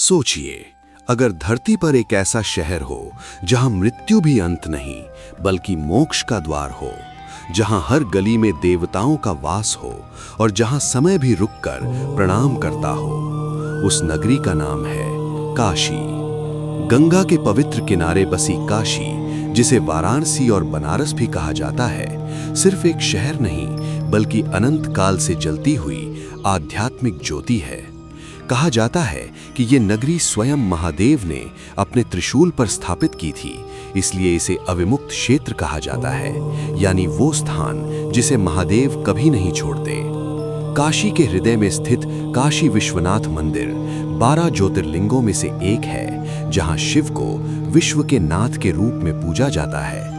सोचिए, अगर धरती पर एक ऐसा शहर हो जहां मृत्यु भी अंत नहीं बल्कि मोक्ष का द्वार हो, जहां हर गली में देवताओं का वास हो और जहां समय भी रुककर प्रणाम करता हो। उस नगरी का नाम है काशी। गंगा के पवित्र किनारे बसी काशी, जिसे वाराणसी और बनारस भी कहा जाता है, सिर्फ एक शहर नहीं बल्कि अनंत काल से जलती हुई आध्यात्मिक ज्योति है। कहा जाता है कि ये नगरी स्वयं महादेव ने अपने त्रिशूल पर स्थापित की थी, इसलिए इसे अविमुक्त क्षेत्र कहा जाता है, यानी वो स्थान जिसे महादेव कभी नहीं छोड़ते। काशी के हृदय में स्थित काशी विश्वनाथ मंदिर 12 ज्योतिर्लिंगों में से एक है, जहां शिव को विश्व के नाथ के रूप में पूजा जाता है।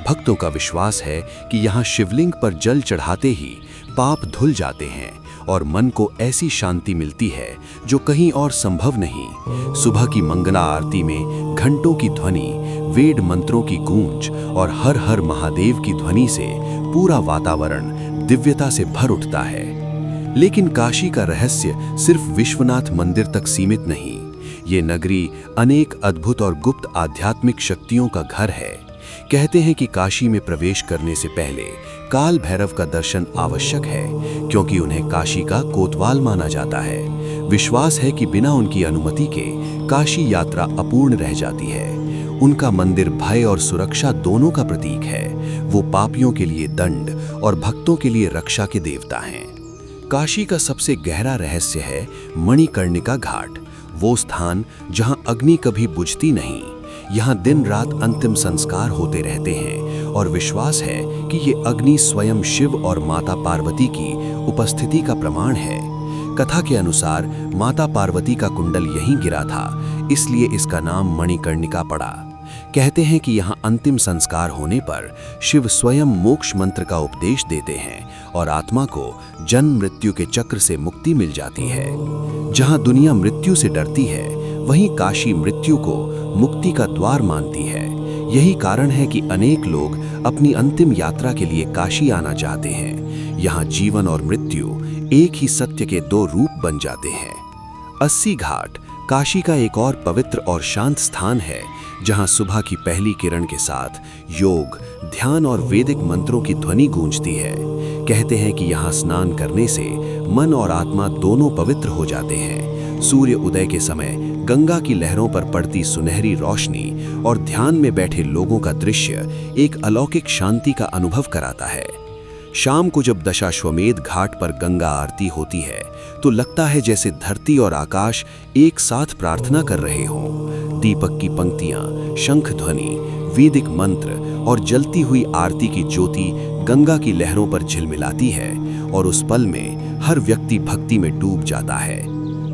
भक्तों का विश्वास है कि यहाँ शिवलिंग पर जल चढ़ाते ही पाप धुल जाते हैं और मन को ऐसी शांति मिलती है जो कहीं और संभव नहीं। सुबह की मंगला आरती में घंटों की ध्वनि, वेद मंत्रों की गूंज और हर हर महादेव की ध्वनि से पूरा वातावरण दिव्यता से भर उठता है। लेकिन काशी का रहस्य सिर्फ विश्वनाथ मंदिर तक सीमित नहीं। ये नगरी अनेक अद्भुत और गुप्त आध्यात्मिक शक्तियों का घर है। कहते हैं कि काशी में प्रवेश करने से पहले काल भैरव का दर्शन आवश्यक है, क्योंकि उन्हें काशी का कोतवाल माना जाता है। विश्वास है कि बिना उनकी अनुमति के काशी यात्रा अपूर्ण रह जाती है। उनका मंदिर भय और सुरक्षा दोनों का प्रतीक है। वो पापियों के लिए दंड और भक्तों के लिए रक्षा के देवता हैं। काशी का सबसे गहरा रहस्य है मणिकर्णिका घाट, वो स्थान जहां अग्नि कभी बुझती नहीं। यहाँ दिन रात अंतिम संस्कार होते रहते हैं और विश्वास है कि ये अग्नि स्वयं शिव और माता पार्वती की उपस्थिति का प्रमाण है। कथा के अनुसार माता पार्वती का कुंडल यहीं गिरा था, इसलिए इसका नाम मणिकर्णिका पड़ा। कहते हैं कि यहाँ अंतिम संस्कार होने पर शिव स्वयं मोक्ष मंत्र का उपदेश देते हैं और आत्मा को जन्म मृत्यु के चक्र से मुक्ति मिल जाती है। जहाँ दुनिया मृत्यु से डरती है, वहीं काशी मृत्यु को मुक्ति का द्वार मानती है। यही कारण है कि अनेक लोग अपनी अंतिम यात्रा के लिए काशी आना चाहते हैं। यहाँ जीवन और मृत्यु एक ही सत्य के दो रूप बन जाते हैं। 80 घाट काशी का एक और पवित्र और शांत स्थान है, जहाँ सुबह की पहली किरण के साथ योग, ध्यान और वैदिक मंत्रों की ध्वनि गूंजती है। कहते हैं कि यहाँ स्नान करने से मन और आत्मा दोनों पवित्र हो जाते हैं। सूर्य उदय के समय गंगा की लहरों पर पड़ती सुनहरी रोशनी और ध्यान में बैठे लोगों का दृश्य एक अलौकिक शांति का अनुभव कराता है। शाम को जब दशाश्वमेध घाट पर गंगा आरती होती है तो लगता है जैसे धरती और आकाश एक साथ प्रार्थना कर रहे हों। दीपक की पंक्तियां, शंख ध्वनि, वैदिक मंत्र और जलती हुई आरती की ज्योति गंगा की लहरों पर झिलमिलाती है और उस पल में हर व्यक्ति भक्ति में डूब जाता है।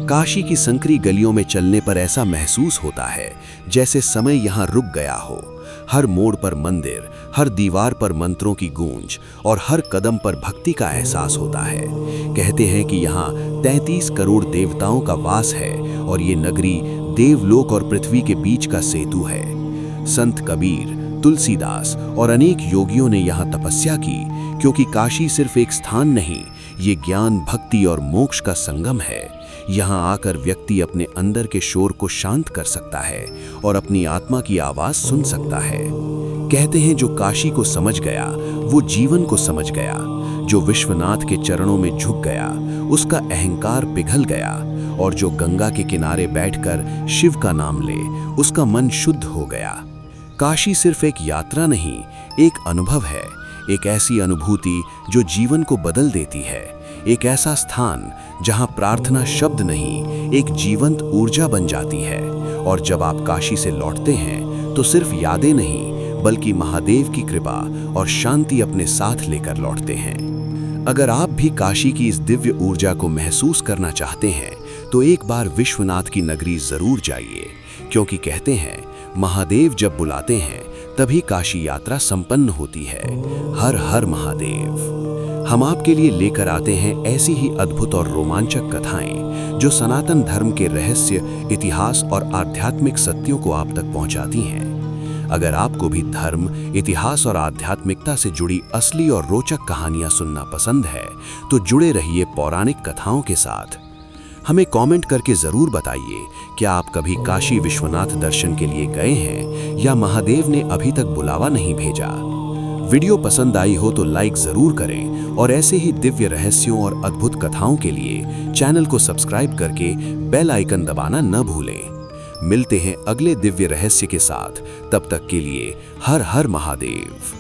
काशी की संकरी गलियों में चलने पर ऐसा महसूस होता है जैसे समय यहाँ रुक गया हो। हर मोड़ पर मंदिर, हर दीवार पर मंत्रों की गूंज और हर कदम पर भक्ति का एहसास होता है। कहते हैं कि यहाँ 33 करोड़ देवताओं का वास है और ये नगरी देवलोक और पृथ्वी के बीच का सेतु है। संत कबीर, तुलसीदास और अनेक योगियों ने यहाँ तपस्या की, क्योंकि काशी सिर्फ एक स्थान नहीं, ये ज्ञान, भक्ति और मोक्ष का संगम है। यहाँ आकर व्यक्ति अपने अंदर के शोर को शांत कर सकता है और अपनी आत्मा की आवाज सुन सकता है। कहते हैं जो काशी को समझ गया वो जीवन को समझ गया। जो विश्वनाथ के चरणों में झुक गया उसका अहंकार पिघल गया और जो गंगा के किनारे बैठकर शिव का नाम ले उसका मन शुद्ध हो गया। काशी सिर्फ एक यात्रा नहीं, एक अनुभव है। एक ऐसी अनुभूति जो जीवन को बदल देती है। एक ऐसा स्थान जहां प्रार्थना शब्द नहीं, एक जीवंत ऊर्जा बन जाती है। और जब आप काशी से लौटते हैं तो सिर्फ यादें नहीं बल्कि महादेव की कृपा और शांति अपने साथ लेकर लौटते हैं। अगर आप भी काशी की इस दिव्य ऊर्जा को महसूस करना चाहते हैं तो एक बार विश्वनाथ की नगरी जरूर जाइए, क्योंकि कहते हैं महादेव जब बुलाते हैं तभी काशी यात्रा संपन्न होती है। हर हर महादेव। हम आपके लिए लेकर आते हैं ऐसी ही अद्भुत और रोमांचक कथाएं जो सनातन धर्म के रहस्य, इतिहास और आध्यात्मिक सत्यों को आप तक पहुंचाती हैं। अगर आपको भी धर्म, इतिहास और आध्यात्मिकता से जुड़ी असली और रोचक कहानियां सुनना पसंद है तो जुड़े रहिए पौराणिक कथाओं के साथ। हमें कमेंट करके जरूर बताइए, क्या आप कभी काशी विश्वनाथ दर्शन के लिए गए हैं या महादेव ने अभी तक बुलावा नहीं भेजा। वीडियो पसंद आई हो तो लाइक जरूर करें और ऐसे ही दिव्य रहस्यों और अद्भुत कथाओं के लिए चैनल को सब्सक्राइब करके बेल आइकन दबाना न भूलें। मिलते हैं अगले दिव्य रहस्य के साथ, तब तक के लिए हर हर महादेव।